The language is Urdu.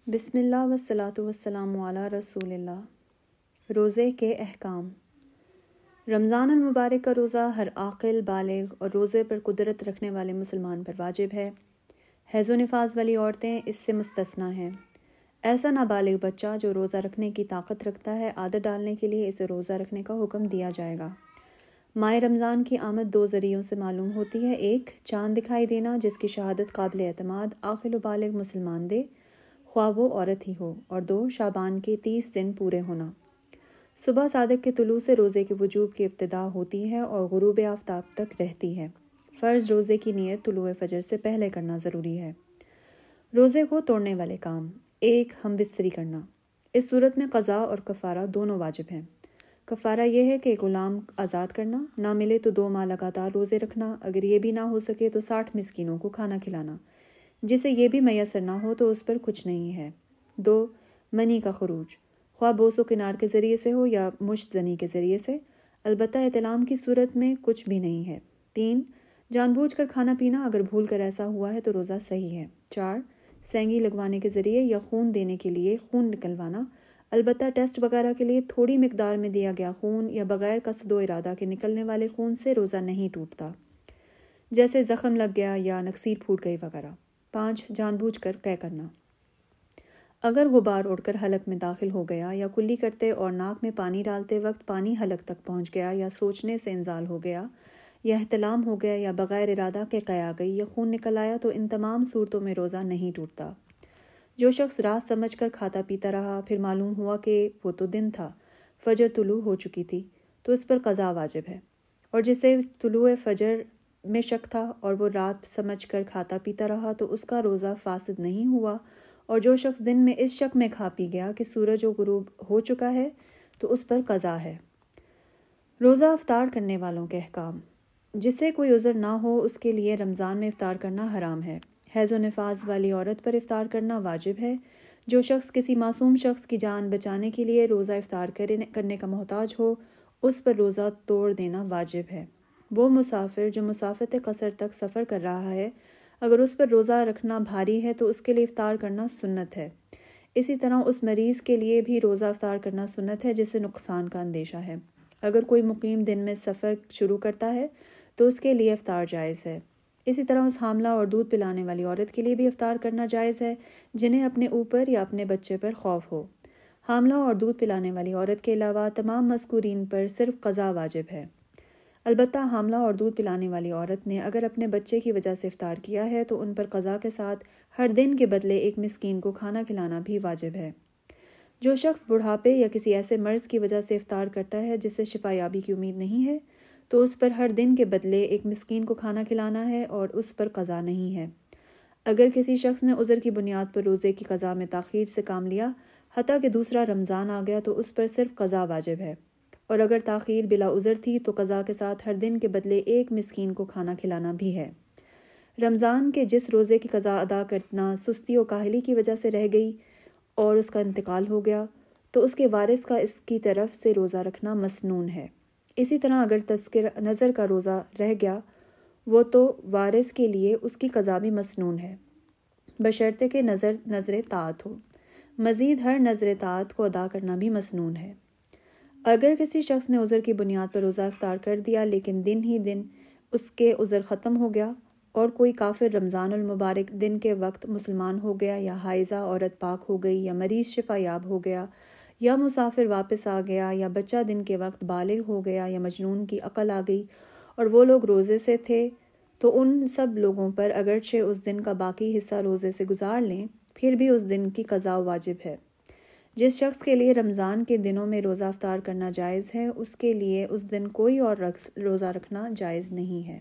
بسم اللہ والصلاۃ والسلام علی رسول اللہ۔ روزے کے احکام۔ رمضان المبارک کا روزہ ہر عاقل، بالغ اور روزے پر قدرت رکھنے والے مسلمان پر واجب ہے۔ حیض و نفاس والی عورتیں اس سے مستثنیٰ ہیں۔ ایسا نابالغ بچہ جو روزہ رکھنے کی طاقت رکھتا ہے، عادت ڈالنے کے لیے اسے روزہ رکھنے کا حکم دیا جائے گا۔ ماہ رمضان کی آمد دو ذریعوں سے معلوم ہوتی ہے: ایک، چاند دکھائی دینا جس کی شہادت قابل اعتماد عاقل و بالغ مسلمان دے، خواہ وہ عورت ہی ہو، اور دو، شعبان کے 30 دن پورے ہونا۔ صبح صادق کے طلوع سے روزے کے وجوب کی ابتدا ہوتی ہے اور غروب آفتاب تک رہتی ہے۔ فرض روزے کی نیت طلوع فجر سے پہلے کرنا ضروری ہے۔ روزے کو توڑنے والے کام۔ ایک، ہم بستری کرنا۔ اس صورت میں قضا اور کفارہ دونوں واجب ہیں۔ کفارہ یہ ہے کہ غلام آزاد کرنا، نہ ملے تو 2 ماہ لگاتار روزے رکھنا، اگر یہ بھی نہ ہو سکے تو 60 مسکینوں کو کھانا کھلانا، جسے یہ بھی میسر نہ ہو تو اس پر کچھ نہیں ہے۔ 2، منی کا خروج، خواہ بوس و کنار کے ذریعے سے ہو یا مشت زنی کے ذریعے سے، البتہ احتلام کی صورت میں کچھ بھی نہیں ہے۔ 3، جان بوجھ کر کھانا پینا، اگر بھول کر ایسا ہوا ہے تو روزہ صحیح ہے۔ 4، سینگی لگوانے کے ذریعے یا خون دینے کے لیے خون نکلوانا، البتہ ٹیسٹ وغیرہ کے لیے تھوڑی مقدار میں دیا گیا خون یا بغیر قصد و ارادہ کے نکلنے والے خون سے روزہ نہیں ٹوٹتا، جیسے زخم لگ گیا یا نکسیر پھوٹ گئی وغیرہ۔ 5، جان بوجھ کر قے کرنا، اگر غبار اڑ کر حلق میں داخل ہو گیا یا کلی کرتے اور ناک میں پانی ڈالتے وقت پانی حلق تک پہنچ گیا یا سوچنے سے انزال ہو گیا یا احتلام ہو گیا یا بغیر ارادہ کے قے آ گئی یا خون نکل آیا تو ان تمام صورتوں میں روزہ نہیں ٹوٹتا۔ جو شخص رات سمجھ کر کھاتا پیتا رہا، پھر معلوم ہوا کہ وہ تو دن تھا، فجر طلوع ہو چکی تھی، تو اس پر قضا واجب ہے، اور جسے طلوع فجر میں شک تھا اور وہ رات سمجھ کر کھاتا پیتا رہا تو اس کا روزہ فاسد نہیں ہوا، اور جو شخص دن میں اس شک میں کھا پی گیا کہ سورج و غروب ہو چکا ہے تو اس پر قضا ہے۔ روزہ افطار کرنے والوں کے احکام۔ جسے کوئی عذر نہ ہو اس کے لیے رمضان میں افطار کرنا حرام ہے۔ حیض و نفاس والی عورت پر افطار کرنا واجب ہے۔ جو شخص کسی معصوم شخص کی جان بچانے کے لیے روزہ افطار کرنے کا محتاج ہو، اس پر روزہ توڑ دینا واجب ہے۔ وہ مسافر جو مسافت قصر تک سفر کر رہا ہے، اگر اس پر روزہ رکھنا بھاری ہے تو اس کے لیے افطار کرنا سنت ہے۔ اسی طرح اس مریض کے لیے بھی روزہ افطار کرنا سنت ہے جسے نقصان کا اندیشہ ہے۔ اگر کوئی مقیم دن میں سفر شروع کرتا ہے تو اس کے لیے افطار جائز ہے۔ اسی طرح اس حاملہ اور دودھ پلانے والی عورت کے لیے بھی افطار کرنا جائز ہے جنہیں اپنے اوپر یا اپنے بچے پر خوف ہو۔ حاملہ اور دودھ پلانے والی عورت کے علاوہ تمام مذکورین پر صرف قضا واجب ہے۔ البتہ حاملہ اور دودھ پلانے والی عورت نے اگر اپنے بچے کی وجہ سے افطار کیا ہے تو ان پر قضا کے ساتھ ہر دن کے بدلے 1 مسکین کو کھانا کھلانا بھی واجب ہے۔ جو شخص بڑھاپے یا کسی ایسے مرض کی وجہ سے افطار کرتا ہے جس سے شفا یابی کی امید نہیں ہے تو اس پر ہر دن کے بدلے 1 مسکین کو کھانا کھلانا ہے اور اس پر قضا نہیں ہے۔ اگر کسی شخص نے عذر کی بنیاد پر روزے کی قضا میں تاخیر سے کام لیا، حتیٰ کہ دوسرا رمضان آ گیا، تو اس پر صرف قضا واجب ہے، اور اگر تاخیر بلا عذر تھی تو قضا کے ساتھ ہر دن کے بدلے 1 مسکین کو کھانا کھلانا بھی ہے۔ رمضان کے جس روزے کی قضا ادا کرنا سستی و کاہلی کی وجہ سے رہ گئی اور اس کا انتقال ہو گیا تو اس کے وارث کا اس کی طرف سے روزہ رکھنا مسنون ہے۔ اسی طرح اگر تذکر نظر کا روزہ رہ گیا وہ تو وارث کے لیے اس کی قضا بھی مسنون ہے، بشرطے کہ نظر طاعت ہو۔ مزید ہر نظر طاعت کو ادا کرنا بھی مسنون ہے۔ اگر کسی شخص نے عذر کی بنیاد پر روزہ افطار کر دیا لیکن دن ہی دن اس کے عذر ختم ہو گیا، اور کوئی کافر رمضان المبارک دن کے وقت مسلمان ہو گیا، یا حائضہ عورت پاک ہو گئی، یا مریض شفا یاب ہو گیا، یا مسافر واپس آ گیا، یا بچہ دن کے وقت بالغ ہو گیا، یا مجنون کی عقل آ گئی، اور وہ لوگ روزے سے تھے، تو ان سب لوگوں پر اگرچہ اس دن کا باقی حصہ روزے سے گزار لیں، پھر بھی اس دن کی قضا واجب ہے۔ جس شخص کے لیے رمضان کے دنوں میں روزہ افطار کرنا جائز ہے، اس کے لیے اس دن کوئی اور روزہ رکھنا جائز نہیں ہے۔